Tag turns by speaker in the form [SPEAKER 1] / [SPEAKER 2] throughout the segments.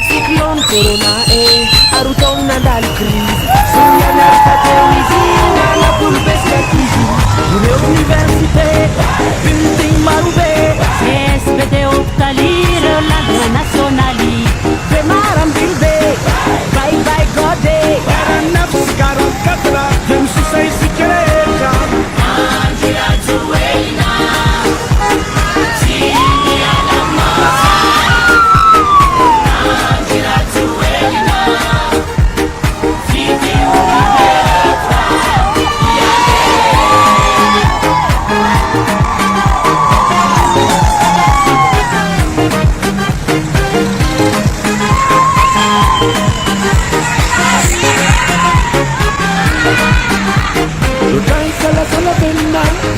[SPEAKER 1] cyclone corona arotaona nandalo crise sonyanartateo izy nanabolobesika kizy ireo université building marobe
[SPEAKER 2] SBT hôpitalier landana nationali
[SPEAKER 1] ve marambilbe bye bye gode
[SPEAKER 3] 4944 demsisay sikereka
[SPEAKER 2] anjirazuelina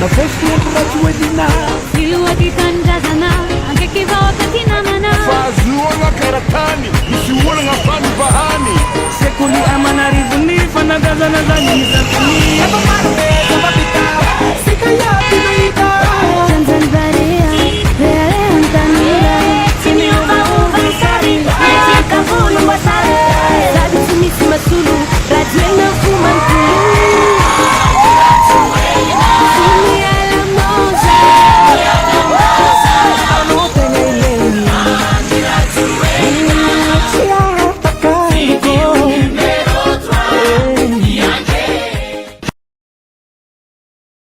[SPEAKER 3] na festivalrajuedina
[SPEAKER 2] iluatitanjazana ankekivaotatinamana
[SPEAKER 3] fazuona karatani misiolana fany bahany
[SPEAKER 1] sekoli amanarivoni fanagazana zanymisakoni marobe zambapita sikayapinoita
[SPEAKER 2] tanzanbarea realeantanira
[SPEAKER 1] simiovauvaisari
[SPEAKER 2] etikavulumbasare
[SPEAKER 1] sadi simismasulu rajuena